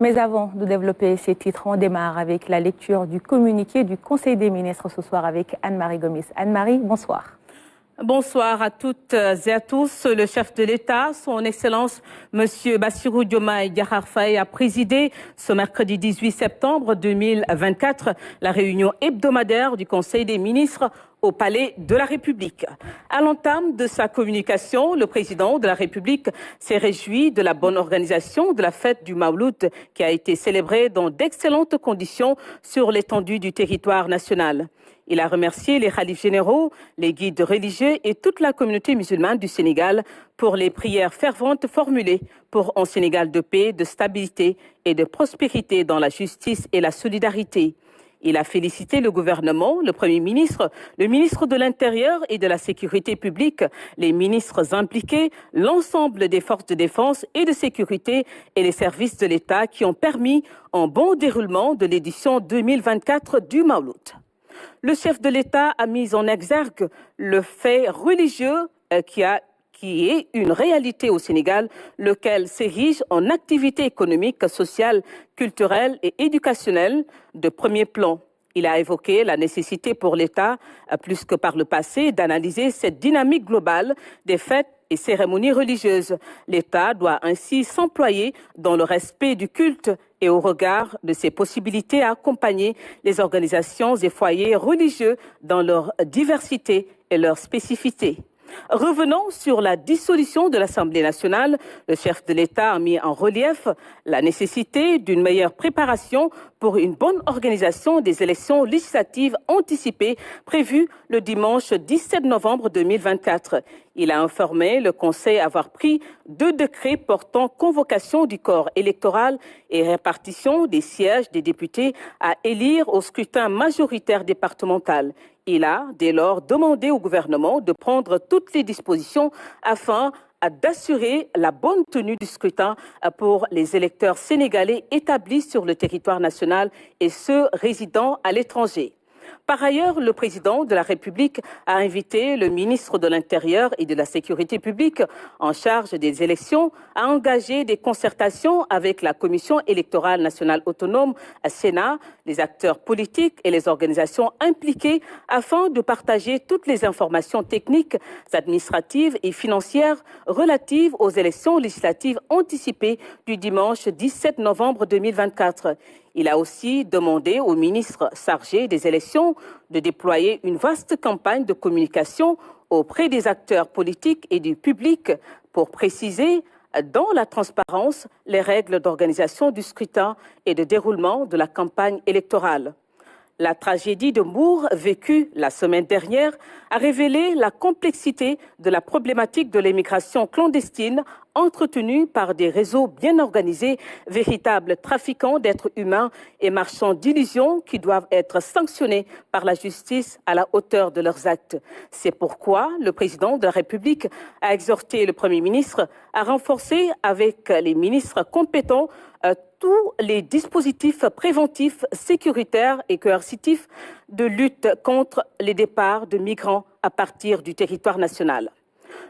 Mais avant de développer ces titres, on démarre avec la lecture du communiqué du Conseil des ministres ce soir avec Anne-Marie Gomis. Anne-Marie, bonsoir. Bonsoir à toutes et à tous. Le chef de l'État, son Excellence, M. Bassirou Diomaye Diakhar Faye, a présidé ce mercredi 18 septembre 2024 la réunion hebdomadaire du Conseil des ministres au Palais de la République. À l'entame de sa communication, le président de la République s'est réjoui de la bonne organisation de la fête du Mawlud qui a été célébrée dans d'excellentes conditions sur l'étendue du territoire national. Il a remercié les khalifes généraux, les guides religieux et toute la communauté musulmane du Sénégal pour les prières ferventes formulées pour un Sénégal de paix, de stabilité et de prospérité dans la justice et la solidarité. Il a félicité le gouvernement, le Premier ministre, le ministre de l'Intérieur et de la Sécurité publique, les ministres impliqués, l'ensemble des forces de défense et de sécurité et les services de l'État qui ont permis un bon déroulement de l'édition 2024 du Mawlud. Le chef de l'État a mis en exergue le fait religieux qui est une réalité au Sénégal, lequel s'érige en activité économique, sociale, culturelle et éducationnelle de premier plan. Il a évoqué la nécessité pour l'État, plus que par le passé, d'analyser cette dynamique globale des fêtes et cérémonies religieuses. L'État doit ainsi s'employer dans le respect du culte et au regard de ses possibilités à accompagner les organisations et foyers religieux dans leur diversité et leur spécificité. Revenons sur la dissolution de l'Assemblée nationale. Le chef de l'État a mis en relief la nécessité d'une meilleure préparation pour une bonne organisation des élections législatives anticipées prévues le dimanche 17 novembre 2024. Il a informé le Conseil avoir pris 2 décrets portant convocation du corps électoral et répartition des sièges des députés à élire au scrutin majoritaire départemental. Il a dès lors demandé au gouvernement de prendre toutes les dispositions afin d'assurer la bonne tenue du scrutin pour les électeurs sénégalais établis sur le territoire national et ceux résidant à l'étranger. Par ailleurs, le président de la République a invité le ministre de l'Intérieur et de la Sécurité publique en charge des élections à engager des concertations avec la Commission électorale nationale autonome, Sénat, les acteurs politiques et les organisations impliquées afin de partager toutes les informations techniques, administratives et financières relatives aux élections législatives anticipées du dimanche 17 novembre 2024. Il a aussi demandé au ministre chargé des élections de déployer une vaste campagne de communication auprès des acteurs politiques et du public pour préciser dans la transparence les règles d'organisation du scrutin et de déroulement de la campagne électorale. La tragédie de Mbour, vécue la semaine dernière, a révélé la complexité de la problématique de l'immigration clandestine entretenue par des réseaux bien organisés, véritables trafiquants d'êtres humains et marchands d'illusions qui doivent être sanctionnés par la justice à la hauteur de leurs actes. C'est pourquoi le président de la République a exhorté le Premier ministre à renforcer avec les ministres compétents tous les dispositifs préventifs, sécuritaires et coercitifs de lutte contre les départs de migrants à partir du territoire national.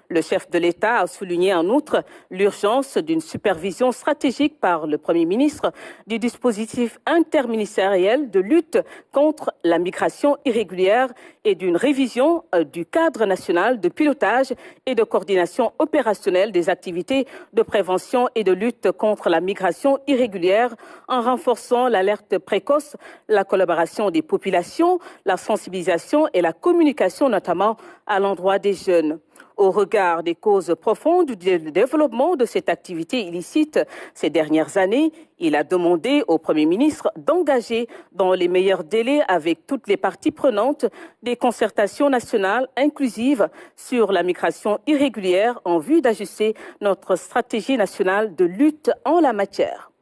Le chef de l'État a souligné en outre l'urgence d'une supervision stratégique par le Premier ministre du dispositif interministériel de lutte contre la migration irrégulière et d'une révision du cadre national de pilotage et de coordination opérationnelle des activités de prévention et de lutte contre la migration irrégulière en renforçant l'alerte précoce, la collaboration des populations, la sensibilisation et la communication notamment à l'endroit des jeunes. Au regard des causes profondes du développement de cette activité illicite ces dernières années, il a demandé au Premier ministre d'engager dans les meilleurs délais avec toutes les parties prenantes des concertations nationales inclusives sur la migration irrégulière en vue d'ajuster notre stratégie nationale de lutte en la matière.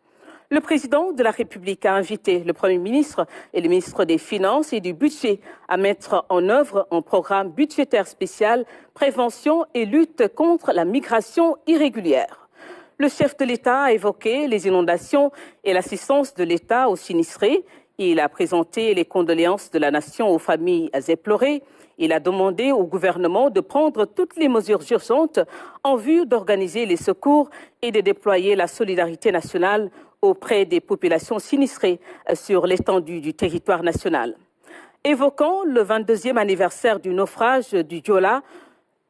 Le président de la République a invité le Premier ministre et le ministre des Finances et du Budget à mettre en œuvre un programme budgétaire spécial prévention et lutte contre la migration irrégulière. Le chef de l'État a évoqué les inondations et l'assistance de l'État aux sinistrés. Il a présenté les condoléances de la nation aux familles éplorées. Il a demandé au gouvernement de prendre toutes les mesures urgentes en vue d'organiser les secours et de déployer la solidarité nationale auprès des populations sinistrées sur l'étendue du territoire national. Évoquant le 22e anniversaire du naufrage du Joola,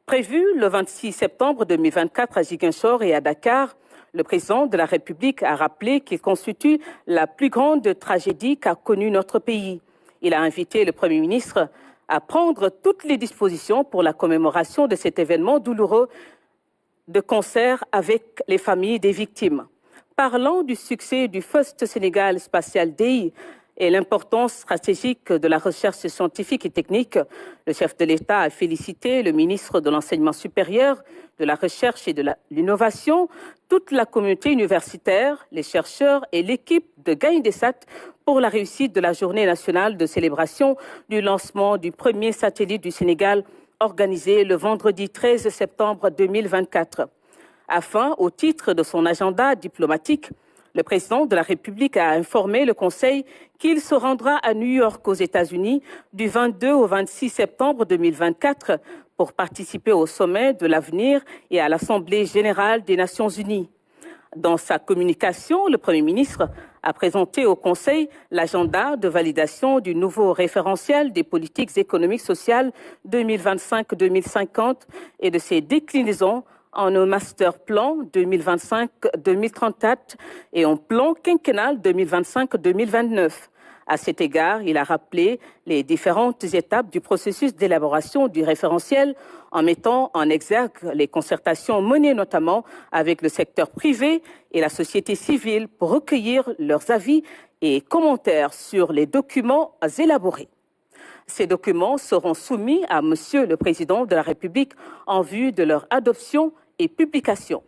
prévu le 26 septembre 2024 à Ziguinchor et à Dakar, le président de la République a rappelé qu'il constitue la plus grande tragédie qu'a connue notre pays. Il a invité le Premier ministre à prendre toutes les dispositions pour la commémoration de cet événement douloureux de concert avec les familles des victimes. Parlant du succès du First Sénégal Spatial Day et l'importance stratégique de la recherche scientifique et technique, le chef de l'État a félicité le ministre de l'Enseignement supérieur, de la Recherche et de l'Innovation, toute la communauté universitaire, les chercheurs et l'équipe de Gaïndé-Sat pour la réussite de la journée nationale de célébration du lancement du premier satellite du Sénégal organisé le vendredi 13 septembre 2024. Afin, au titre de son agenda diplomatique, le président de la République a informé le Conseil qu'il se rendra à New York aux États-Unis du 22 au 26 septembre 2024 pour participer au sommet de l'avenir et à l'Assemblée générale des Nations unies. Dans sa communication, le Premier ministre a présenté au Conseil l'agenda de validation du nouveau référentiel des politiques économiques sociales 2025-2050 et de ses déclinaisons en un master plan 2025-2034 et un plan quinquennal 2025-2029. À cet égard, il a rappelé les différentes étapes du processus d'élaboration du référentiel en mettant en exergue les concertations menées notamment avec le secteur privé et la société civile pour recueillir leurs avis et commentaires sur les documents élaborés. Ces documents seront soumis à Monsieur le Président de la République en vue de leur adoption et publication.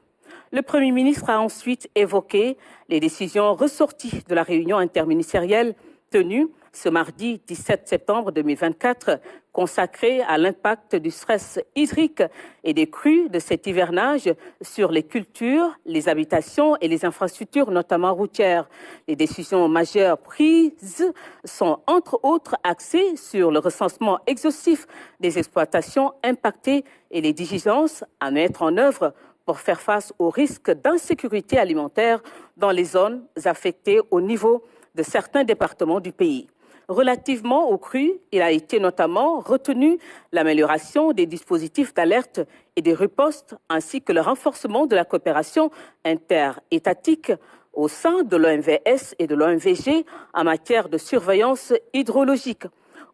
Le Premier ministre a ensuite évoqué les décisions ressorties de la réunion interministérielle tenue ce mardi 17 septembre 2024, consacrée à l'impact du stress hydrique et des crues de cet hivernage sur les cultures, les habitations et les infrastructures, notamment routières. Les décisions majeures prises sont entre autres axées sur le recensement exhaustif des exploitations impactées et les diligences à mettre en œuvre pour faire face aux risques d'insécurité alimentaire dans les zones affectées au niveau de certains départements du pays. Relativement aux crues, il a été notamment retenu l'amélioration des dispositifs d'alerte et des ripostes, ainsi que le renforcement de la coopération interétatique au sein de l'OMVS et de l'OMVG en matière de surveillance hydrologique.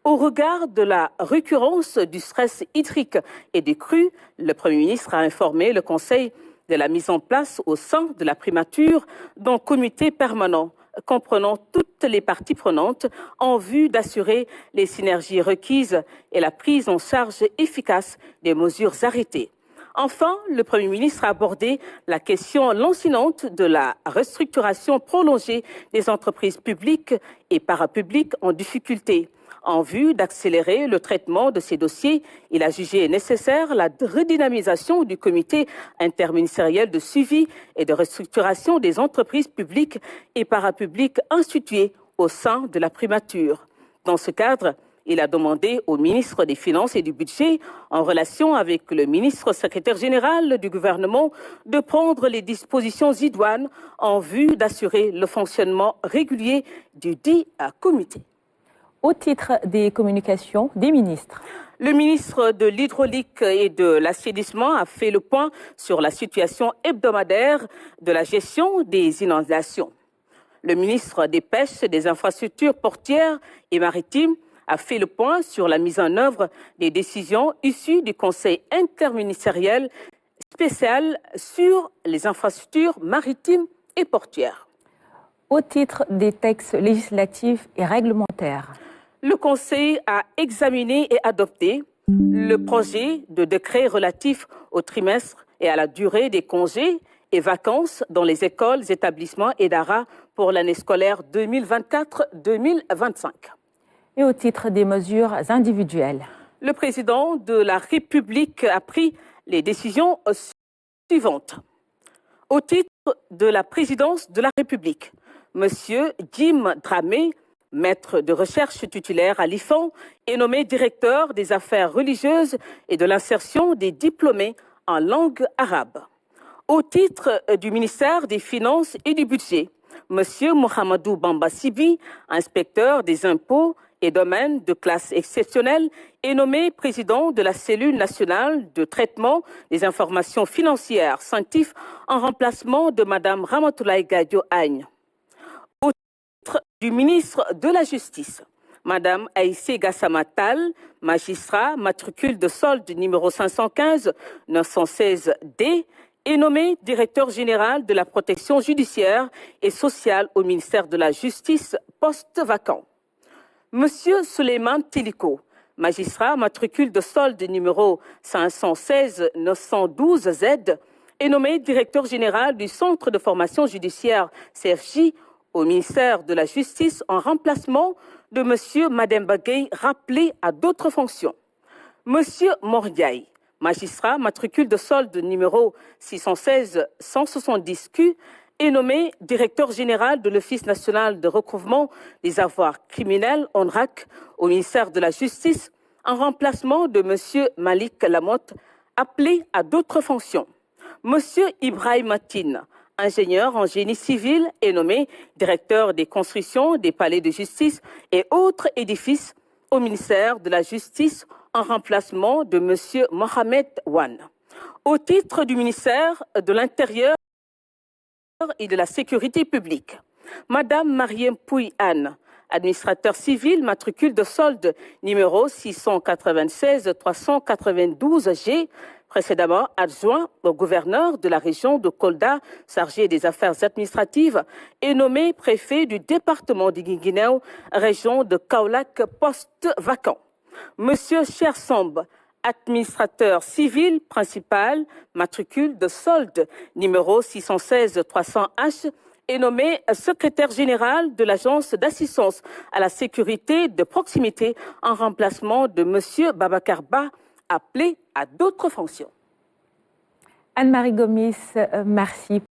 Au regard de la récurrence du stress hydrique et des crues, le Premier ministre a informé le Conseil de la mise en place au sein de la primature d'un comité permanent comprenant toutes les parties prenantes en vue d'assurer les synergies requises et la prise en charge efficace des mesures arrêtées. Enfin, le Premier ministre a abordé la question lancinante de la restructuration prolongée des entreprises publiques et parapubliques en difficulté. En vue d'accélérer le traitement de ces dossiers, il a jugé nécessaire la redynamisation du comité interministériel de suivi et de restructuration des entreprises publiques et parapubliques institué au sein de la primature. Dans ce cadre, il a demandé au ministre des Finances et du Budget, en relation avec le ministre secrétaire général du gouvernement, de prendre les dispositions idoines en vue d'assurer le fonctionnement régulier du dit comité. Au titre des communications des ministres. Le ministre de l'Hydraulique et de l'Assainissement a fait le point sur la situation hebdomadaire de la gestion des inondations. Le ministre des Pêches, des Infrastructures portières et maritimes a fait le point sur la mise en œuvre des décisions issues du Conseil interministériel spécial sur les infrastructures maritimes et portières. Au titre des textes législatifs et réglementaires. Le Conseil a examiné et adopté le projet de décret relatif au trimestre et à la durée des congés et vacances dans les écoles, établissements et DARA pour l'année scolaire 2024-2025. Et au titre des mesures individuelles. Le président de la République a pris les décisions suivantes. Au titre de la présidence de la République, M. Jim Dramé, maître de recherche titulaire à l'IFAN, est nommé directeur des affaires religieuses et de l'insertion des diplômés en langue arabe. Au titre du ministère des Finances et du Budget, M. Mohamedou Bamba Sibi, inspecteur des impôts et domaines de classe exceptionnelle, est nommé président de la cellule nationale de traitement des informations financières CENTIF en remplacement de Mme Ramatoulaye Gadio Agne. Au titre du ministre de la Justice, Mme Aïssé Gassama-Tall, magistrat, matricule de solde numéro 515-916D, est nommé directeur général de la protection judiciaire et sociale au ministère de la Justice, poste vacant. Monsieur Souleymane Teliko, magistrat, matricule de solde numéro 516-912Z, est nommé directeur général du Centre de formation judiciaire CFJ au ministère de la Justice en remplacement de M. Mademba Gueye, rappelé à d'autres fonctions. M. Mordiaï, magistrat, matricule de solde numéro 616-170Q, est nommé directeur général de l'Office national de recouvrement des avoirs criminels, ONRAC, au ministère de la Justice, en remplacement de M. Malik Lamotte, appelé à d'autres fonctions. M. Ibrahim Matine, ingénieur en génie civil, est nommé directeur des constructions des palais de justice et autres édifices au ministère de la Justice en remplacement de M. Mohamed Wan. Au titre du ministère de l'Intérieur et de la Sécurité publique, Mme Mariem Pouy-Anne, administrateur civil, matricule de solde numéro 696-392G, précédemment adjoint au gouverneur de la région de Kolda, chargé des affaires administratives, est nommé préfet du département de Guinguinéo, région de Kaolack, poste vacant. Monsieur Chersomb, administrateur civil principal, matricule de solde numéro 616-300H, est nommé secrétaire général de l'Agence d'assistance à la sécurité de proximité en remplacement de M. Babacar Ba, appelé à d'autres fonctions. Anne-Marie Gomis, merci.